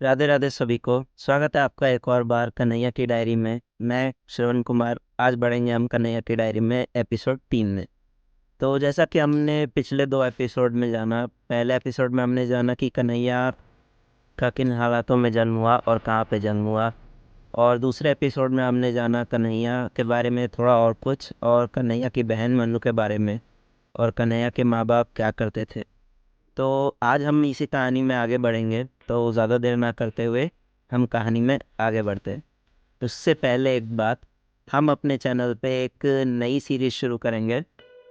राधे राधे सभी को। स्वागत है आपका एक और बार कन्हैया की डायरी में। मैं श्रवण कुमार। आज बढ़ेंगे हम कन्हैया की डायरी में एपिसोड 3 में। तो जैसा कि हमने पिछले 2 एपिसोड में जाना, पहले एपिसोड में हमने जाना कि कन्हैया का किन हालातों में जन्म हुआ और कहाँ पे जन्म हुआ। और दूसरे एपिसोड में हमने जाना कन्हैया के बारे में थोड़ा और कुछ, और कन्हैया की बहन मन्नू के बारे में, और कन्हैया के माँ बाप क्या करते थे। तो आज हम इसी कहानी में आगे बढ़ेंगे, तो ज़्यादा देर ना करते हुए हम कहानी में आगे बढ़ते हैं। उससे पहले एक बात, हम अपने चैनल पे एक नई सीरीज़ शुरू करेंगे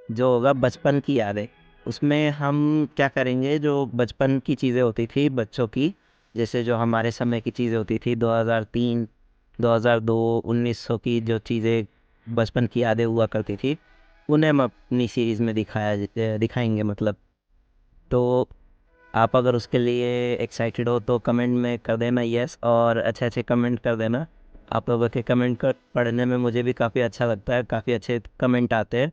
जो होगा बचपन की यादें। उसमें हम क्या करेंगे, जो बचपन की चीज़ें होती थी बच्चों की, जैसे जो हमारे समय की चीज़ें होती थी 2003, 2002, 1900 की जो चीज़ें बचपन की यादें हुआ करती थी, उन्हें हम अपनी सीरीज़ में दिखाएंगे मतलब। तो आप अगर उसके लिए एक्साइटेड हो तो कमेंट में कर देना यस, और अच्छे अच्छे कमेंट कर देना। आप लोगों के कमेंट कर पढ़ने में मुझे भी काफ़ी अच्छा लगता है, काफ़ी अच्छे कमेंट आते हैं।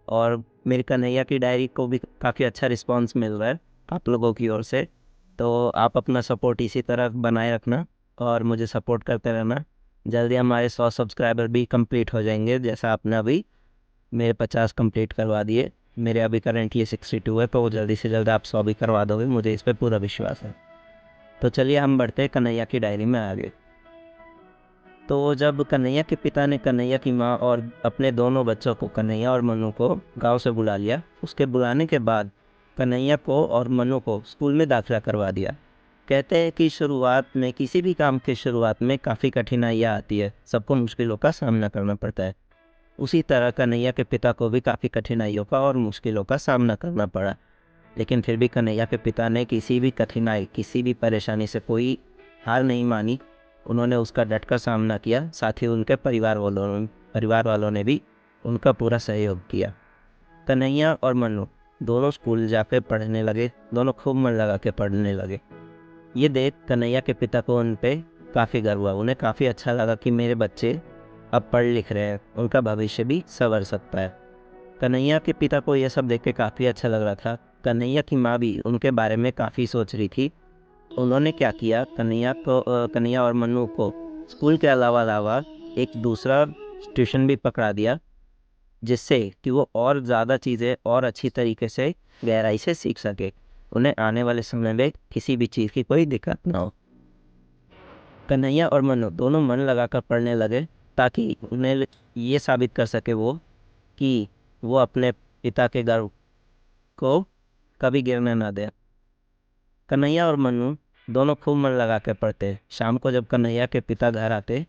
और मेरी कन्हैया की डायरी को भी काफ़ी अच्छा रिस्पांस मिल रहा है आप लोगों की ओर से। तो आप अपना सपोर्ट इसी तरह बनाए रखना और मुझे सपोर्ट करते रहना। जल्दी हमारे 100 सब्सक्राइबर भी कंप्लीट हो जाएंगे, जैसा आपने अभी मेरे 50 कंप्लीट करवा दिए। मेरे अभी करेंटली 62 है, तो वो जल्दी से जल्द आप 100 भी करवा दोगे, मुझे इस पर पूरा विश्वास है। तो चलिए हम बढ़ते हैं कन्हैया की डायरी में आगे। तो जब कन्हैया के पिता ने कन्हैया की माँ और अपने दोनों बच्चों को, कन्हैया और मनु को, गांव से बुला लिया, उसके बुलाने के बाद कन्हैया को और मनु को स्कूल में दाखिला करवा दिया। कहते हैं कि शुरुआत में, किसी भी काम की शुरुआत में काफ़ी कठिनाइयाँ आती है, सबको मुश्किलों का सामना करना पड़ता है। उसी तरह कन्हैया के पिता को भी काफ़ी कठिनाइयों का और मुश्किलों का सामना करना पड़ा। लेकिन फिर भी कन्हैया के पिता ने किसी भी कठिनाई, किसी भी परेशानी से कोई हार नहीं मानी। उन्होंने उसका डटकर सामना किया। साथ ही उनके परिवार वालों ने भी उनका पूरा सहयोग किया। कन्हैया और मन्नू दोनों स्कूल जाकर पढ़ने लगे। दोनों खूब मन लगा के पढ़ने लगे। ये देख कन्हैया के पिता को उन पे काफ़ी गर्व हुआ। उन्हें काफ़ी अच्छा लगा कि मेरे बच्चे अब पढ़ लिख रहे हैं, उनका भविष्य भी संवर सकता है। कन्हैया के पिता को यह सब देख के काफ़ी अच्छा लग रहा था। कन्हैया की माँ भी उनके बारे में काफ़ी सोच रही थी। उन्होंने क्या किया, कन्हैया और मन्नू को स्कूल के अलावा एक दूसरा ट्यूशन भी पकड़ा दिया, जिससे कि वो और ज़्यादा चीज़ें और अच्छी तरीके से, गहराई से सीख सके। उन्हें आने वाले समय में किसी भी चीज़ की कोई दिक्कत ना हो। कन्हैया और मन्नू दोनों मन लगाकर पढ़ने लगे, ताकि उन्हें ये साबित कर सके वो, कि वो अपने पिता के गर्व को कभी गिरने ना दें। कन्हैया और मन्नू दोनों खूब मन लगा के पढ़ते। शाम को जब कन्हैया के पिता घर आते,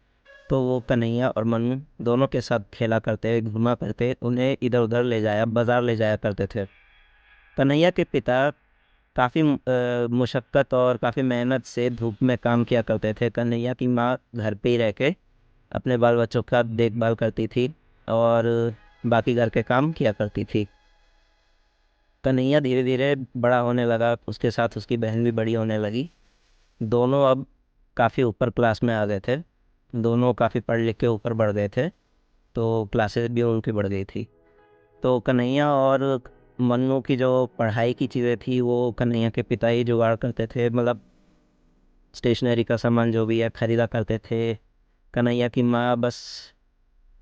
तो वो कन्हैया और मन्नू दोनों के साथ खेला करते, घूमा करते, उन्हें इधर उधर ले जाया, बाजार ले जाया करते थे। कन्हैया के पिता काफ़ी मुशक्क़त और काफ़ी मेहनत से धूप में काम किया करते थे। कन्हैया की माँ घर पे ही रह के अपने बाल बच्चों का देखभाल करती थी और बाकी घर के काम किया करती थी। कन्हैया धीरे धीरे बड़ा होने लगा, उसके साथ उसकी बहन भी बड़ी होने लगी। दोनों अब काफ़ी ऊपर क्लास में आ गए थे। दोनों काफ़ी पढ़ लिख के ऊपर बढ़ गए थे, तो क्लासेस भी उनकी बढ़ गई थी। तो कन्हैया और मन्नू की जो पढ़ाई की चीज़ें थी, वो कन्हैया के पिता ही जुगाड़ करते थे। मतलब स्टेशनरी का सामान जो भी है खरीदा करते थे। कन्हैया की माँ बस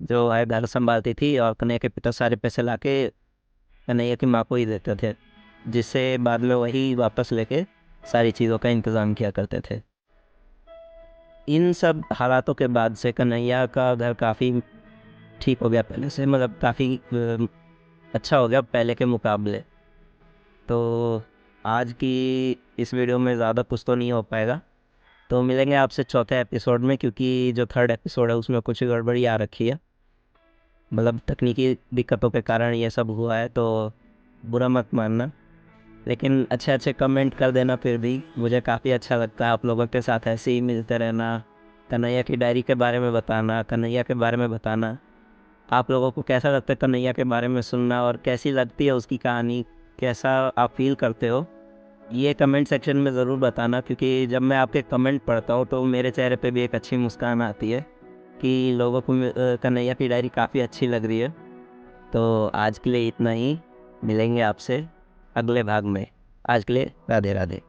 जो है घर संभालती थी, और कन्हैया के पिता सारे पैसे लाके कन्हैया की माँ को ही देते थे, जिससे बाद में वही वापस लेके सारी चीज़ों का इंतज़ाम किया करते थे। इन सब हालातों के बाद से कन्हैया का घर काफ़ी ठीक हो गया पहले से, मतलब काफ़ी अच्छा हो गया पहले के मुकाबले। तो आज की इस वीडियो में ज़्यादा कुछ तो नहीं हो पाएगा, तो मिलेंगे आपसे चौथे एपिसोड में, क्योंकि जो थर्ड एपिसोड है उसमें कुछ गड़बड़ी आ रखी है। मतलब तकनीकी दिक्कतों के कारण ये सब हुआ है, तो बुरा मत मानना। लेकिन अच्छे अच्छे कमेंट कर देना, फिर भी मुझे काफ़ी अच्छा लगता है आप लोगों के साथ ऐसे ही मिलते रहना। कन्हैया की डायरी के बारे में बताना, कन्हैया के बारे में बताना, आप लोगों को कैसा लगता है कन्हैया के बारे में सुनना, और कैसी लगती है उसकी कहानी, कैसा आप फील करते हो, ये कमेंट सेक्शन में ज़रूर बताना। क्योंकि जब मैं आपके कमेंट पढ़ता हूँ तो मेरे चेहरे पे भी एक अच्छी मुस्कान आती है कि लोगों को कन्हैया की डायरी काफ़ी अच्छी लग रही है। तो आज के लिए इतना ही। मिलेंगे आपसे अगले भाग में। आज के लिए राधे राधे।